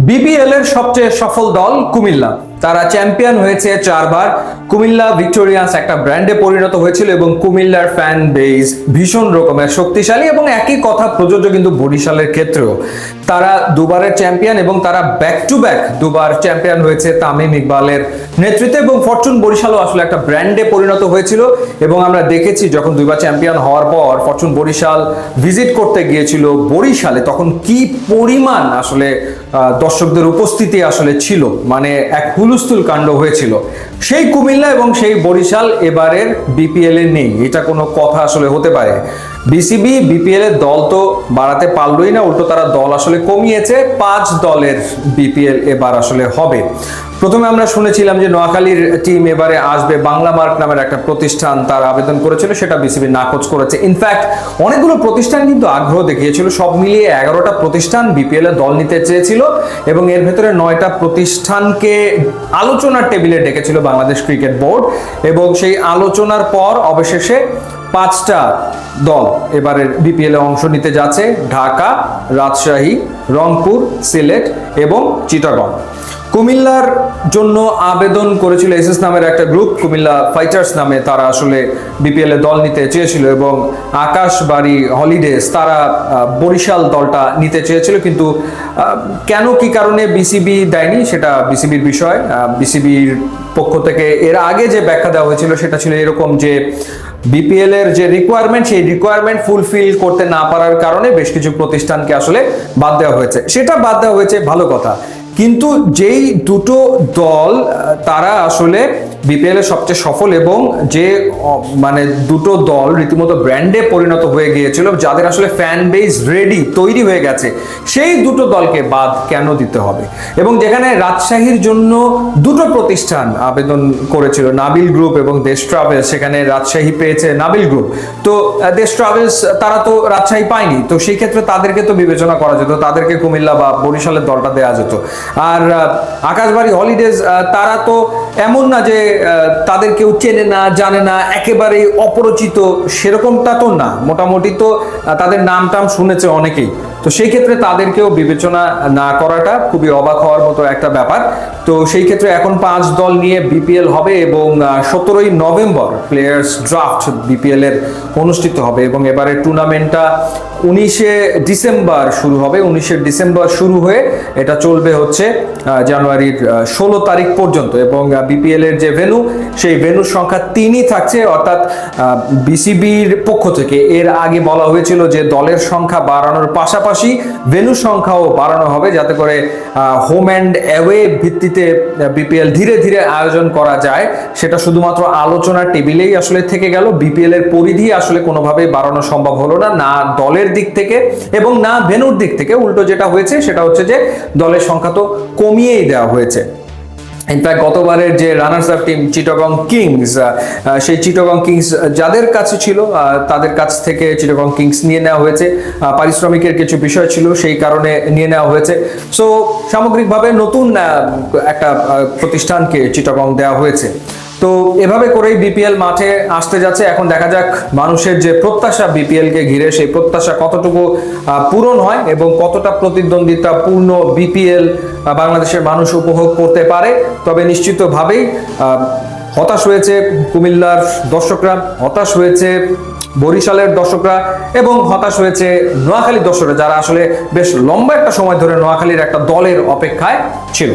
BPL এর সবচেয়ে সফল দল কুমিল্লা। তারা চ্যাম্পিয়ন হয়েছে 4 বার। কুমিল্লা ভিক্টোরিয়ান্স একটা ব্র্যান্ডে পরিণত হয়েছিল এবং কুমিল্লার ফ্যান বেস ভীষণ রকমের শক্তিশালী এবং একই কথা প্রযোজ্য কিন্তু বরিশালের ক্ষেত্রেও। তারা দুবারের চ্যাম্পিয়ন এবং তারা ব্যাক টু ব্যাক দুবার চ্যাম্পিয়ন হয়েছে তামিম ইকবালের নেতৃত্বে এবং ফরচুন বরিশালও আসলে একটা ব্র্যান্ডে পরিণত হয়েছিল এবং আমরা দেখেছি যখন দুইবার চ্যাম্পিয়ন হওয়ার পর ফরচুন বরিশাল ভিজিট করতে গিয়েছিল বরিশালে, তখন কি পরিমাণ আসলে দর্শকদের উপস্থিতি আসলে ছিল, মানে এক হুলস্থুল কাণ্ড হয়েছিল। সেই কুমিল্লা এবং সেই বরিশাল এবারের বিপিএল এ নেই, এটা কোনো কথা আসলে হতে পারে? বিসিবি বিপিএল এর দল তো বাড়াতে পারলই না, উল্টো তারা দল আসলে কমিয়েছে। 5 দলের বিপিএল এবার আসলে হবে। প্রথমে আমরা শুনেছিলাম যে নোয়াখালীর টিম এবারে আসবে, বাংলা মার্ক নামের একটা প্রতিষ্ঠান তার আবেদন করেছিল, সেটা বিসিবি নাকচ করেছে। ইনফ্যাক্ট অনেকগুলো প্রতিষ্ঠান কিন্তু আগ্রহ দেখিয়েছিল, সব মিলিয়ে 11টা প্রতিষ্ঠান বিপিএল এ দল নিতে চেয়েছিল এবং এর ভেতরে 9টা প্রতিষ্ঠানকে আলোচনার টেবিলে ডেকেছিল বাংলাদেশ ক্রিকেট বোর্ড এবং সেই আলোচনার পর অবশেষে 5টা দল এবারের বিপিএল এ অংশ নিতে যাচ্ছে: ঢাকা, রাজশাহী, রংপুর, সিলেট এবং চিটাগং। কুমিল্লার জন্য আবেদন করেছিল এসএস নামের একটা গ্রুপ, কুমিল্লা ফাইটার্স নামে, তারা আসলে বিপিএল এ দল নিতে চেয়েছিল এবং আকাশবাড়ি হলিডেজ তারা বরিশাল দলটা নিতে চেয়েছিল, কিন্তু কেন কি কারণে বিসিবি দেয়নি সেটা বিসিবির বিষয়। বিসিবির পক্ষ থেকে এর আগে যে ব্যাখ্যা দেওয়া হয়েছিল সেটা ছিল এরকম যে বিপিএল এর যে রিকোয়ারমেন্ট সেই রিকোয়ারমেন্ট ফুলফিল করতে না পারার কারণে বেশ কিছু প্রতিষ্ঠানকে আসলে বাদ দেওয়া হয়েছে। সেটা বাদ দেওয়া হয়েছে, ভালো কথা, কিন্তু যেই দুটো দল তারা আসলে বিপিএল এর সবচেয়ে সফল এবং যে মানে দুটো দল রীতিমতো ব্র্যান্ডে পরিণত হয়ে গিয়েছিল, যাদের আসলে ফ্যান বেস রেডি তৈরি হয়ে গেছে, সেই দুটো দলকে বাদ কেন দিতে হবে? এবং যেখানে রাজশাহীর জন্য দুটো প্রতিষ্ঠান আবেদন করেছিল, নাবিল গ্রুপ এবং দেশ ট্রাভেলস, সেখানে রাজশাহী পেয়েছে নাবিল গ্রুপ, তো দেশ ট্রাভেলস তারা তো রাজশাহী পায়নি, তো সেই ক্ষেত্রে তাদেরকে তো বিবেচনা করা যেত, তাদেরকে কুমিল্লা বা বরিশালের দলটা দেওয়া যেত। আর আকাশবাড়ি হলিডেজ তারা তো এমন না যে তাদের কেউ চেনে না জানে না, একেবারেই অপরিচিত সেরকমটা তো না, মোটামুটি তো তাদের নাম টাম শুনেছে অনেকেই, তো সেই ক্ষেত্রে তাদেরকেও বিবেচনা না করাটা খুবই অবাক হওয়ার মতো একটা ব্যাপার। তো সেই ক্ষেত্রে এখন 5 দল নিয়ে বিপিএল হবে এবং 17ই নভেম্বর প্লেয়ার্স ড্রাফট বিপিএল এর অনুষ্ঠিত হবে এবং এবারে টুর্নামেন্টটা 19শে ডিসেম্বর শুরু হবে। 19শে ডিসেম্বর শুরু হয়ে এটা চলবে হচ্ছে জানুয়ারির 16 তারিখ পর্যন্ত এবং বিপিএল এর যে ভেন্যু সেই ভেন্যুর সংখ্যা 3ই থাকছে, অর্থাৎ বিসিবির পক্ষ থেকে এর আগে বলা হয়েছিল যে দলের সংখ্যা বাড়ানোর পাশাপাশি ভেন্যুর সংখ্যাও বাড়ানো হবে, যাতে করে হোম অ্যান্ড অ্যাওয়ে ভিত্তিতে বিপিএল ধীরে ধীরে আয়োজন করা যায়। সেটা শুধুমাত্র আলোচনার টেবিলেই আসলে থেকে গেল, বিপিএল এর পরিধি আসলে কোনোভাবেই বাড়ানো সম্ভব হলো না, না দলের দিক থেকে এবং না ভেন্যুর দিক থেকে। উল্টো যেটা হয়েছে সেটা হচ্ছে যে দলের সংখ্যা তো কমিয়েই দেওয়া হয়েছে। ইনফ্যাক্ট গতবারের যে runners up team Chittagong Kings, সেই চিটাগং কিংস যাদের কাছে ছিল তাদের কাছ থেকে চিটাগং কিংস নিয়ে নেওয়া হয়েছে, পারিশ্রমিকের কিছু বিষয় ছিল সেই কারণে নিয়ে নেওয়া হয়েছে। সো সামগ্রিকভাবে নতুন একটা প্রতিষ্ঠানকে চিটাগং দেওয়া হয়েছে। তো এভাবে করেই বিপিএল মাঠে আসতে যাচ্ছে। এখন দেখা যাক মানুষের যে প্রত্যাশা বিপিএল কে ঘিরে, সেই প্রত্যাশা কতটুকু পূরণ হয় এবং কতটা প্রতিদ্বন্দ্বিতা পূর্ণ বিপিএল বাংলাদেশের মানুষ উপভোগ করতে পারে। তবে নিশ্চিতভাবেই হতাশ হয়েছে কুমিল্লার দর্শকরা, হতাশ হয়েছে বরিশালের দর্শকরা এবং হতাশ হয়েছে নোয়াখালীর দর্শকরা, যারা আসলে বেশ লম্বা একটা সময় ধরে নোয়াখালীর একটা দলের অপেক্ষায় ছিল।